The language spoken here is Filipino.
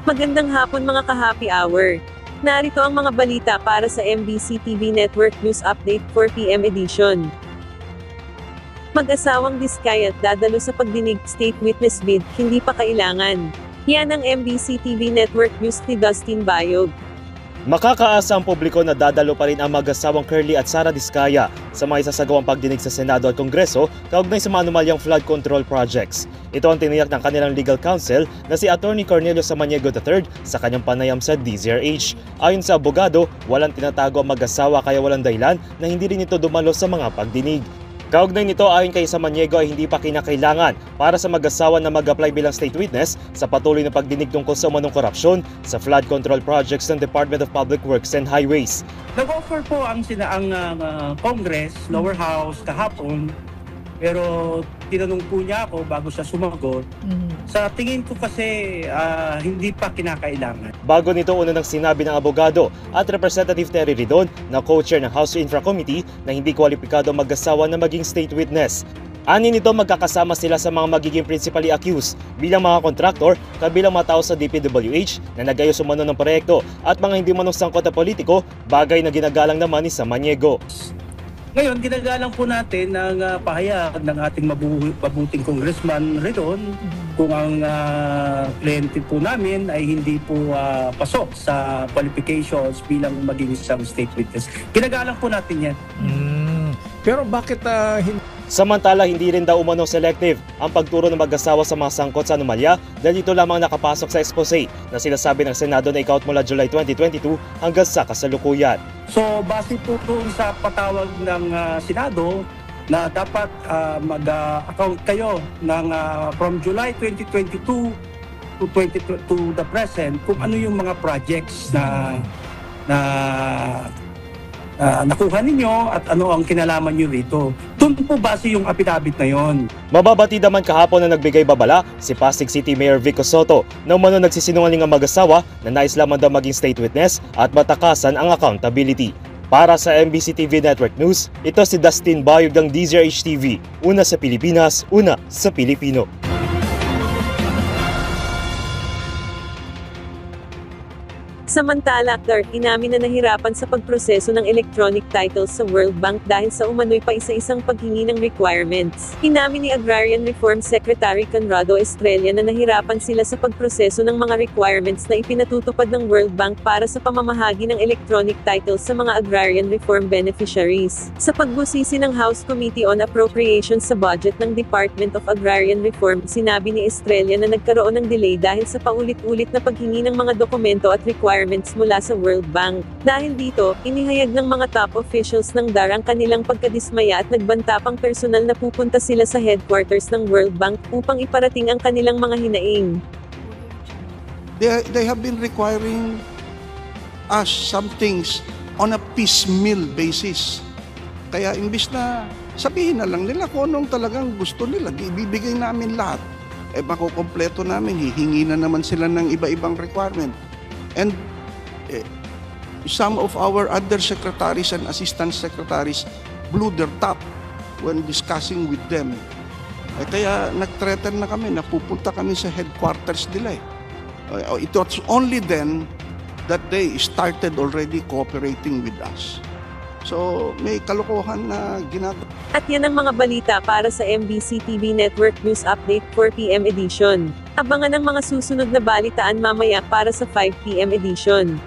Magandang hapon mga ka-happy hour. Narito ang mga balita para sa MBC TV Network News Update 4 PM edition. Mag-asawang Diskaya dadalo sa pagdinig state witness bid, hindi pa kailangan. Yan ang MBC TV Network News ni Dustin Bayog. Makakaasa ang publiko na dadalo pa rin ang mag-asawang Curly at Sara Diskaya sa mga isasagawang pagdinig sa Senado at Kongreso kaugnay sa mga anomalyang flood control projects. Ito ang tiniyak ng kanilang legal counsel na si Attorney Cornelio Samaniego III sa kanyang panayam sa DZRH. Ayon sa abogado, walang tinatago ang mag-asawa kaya walang dahilan na hindi rin ito dumalo sa mga pagdinig. Kaugnay nito, ayon kay Samaniego ay hindi pa kinakailangan para sa mag-asawa na mag-apply bilang state witness sa patuloy na pagdinig tungkol sa umanong korupsyon sa flood control projects ng Department of Public Works and Highways. Nag-offer po ang Congress, lower house kahapon, pero tinanong po niya ako bago siya sumagot. Sa tingin ko kasi hindi pa kinakailangan. Bago nito, una nang sinabi ng abogado at Representative Terry Ridon na co-chair ng House Infra Committee na hindi kwalipikado ang mag-asawa na maging state witness. Ani nito, magkakasama sila sa mga magiging principally accused bilang mga kontraktor, kabilang mga tao sa DPWH na nag-ayos umano ng proyekto at mga hindi manong sangkot na politiko, bagay na ginagalang naman ni Samaniego. Ngayon, ginagalang po natin ang pahayag ng ating mabuting Congressman Redon kung ang kliyente po namin ay hindi po pasok sa qualifications bilang maging isang state witness. Ginagalang po natin yan. Pero bakit Samantala, hindi rin daw umano selective ang pagturo ng mag-asawa sa mga sangkot sa anomalya dahil ito lamang nakapasok sa expose na sinasabi ng Senado na ikaut mula July 2022 hanggang sa kasalukuyan. So, base po sa patawag ng Senado na dapat mag-account kayo ng from July 2022 to the present kung ano yung mga projects na nakuha ninyo at ano ang kinalaman nyo rito. Doon po base yung affidavit na yon. Mababati naman kahapon na nagbigay babala si Pasig City Mayor Vico Soto na umano nagsisinungaling ang mag-asawa na nais lamang daw maging state witness at matakasan ang accountability. Para sa MBC TV Network News, ito si Dustin Bayog ng DZRH TV. Una sa Pilipinas, una sa Pilipino. Samantala, inamin na nahirapan sa pagproseso ng electronic titles sa World Bank dahil sa umano'y paisa-isang paghingi ng requirements. Inamin ni Agrarian Reform Secretary Conrado Estrella na nahirapan sila sa pagproseso ng mga requirements na ipinatutupad ng World Bank para sa pamamahagi ng electronic titles sa mga agrarian reform beneficiaries. Sa pagbusisi ng House Committee on Appropriations sa budget ng Department of Agrarian Reform, sinabi ni Estrella na nagkaroon ng delay dahil sa paulit-ulit na paghingi ng mga dokumento at requirements mula sa World Bank. Dahil dito, inihayag ng mga top officials ng DAR ang kanilang pagkadismaya at nagbanta pang personal na pupunta sila sa headquarters ng World Bank upang iparating ang kanilang mga hinaing. They have been requiring us some things on a piecemeal basis. Kaya imbis na sabihin na lang nila kung anong talagang gusto nila, ibibigay namin lahat. Makukompleto namin, hihingi na naman sila ng iba-ibang requirement. And some of our undersecretaries and assistant secretaries blew their top when discussing with them. Kaya nag-threaten na kami, napupunta kami sa headquarters nila. It was only then that they started already cooperating with us. So may kalokohan na ginagawa. At yan ang mga balita para sa MBC TV Network News Update 4 PM edition. Abangan ang mga susunod na balitaan mamaya para sa 5 PM edition.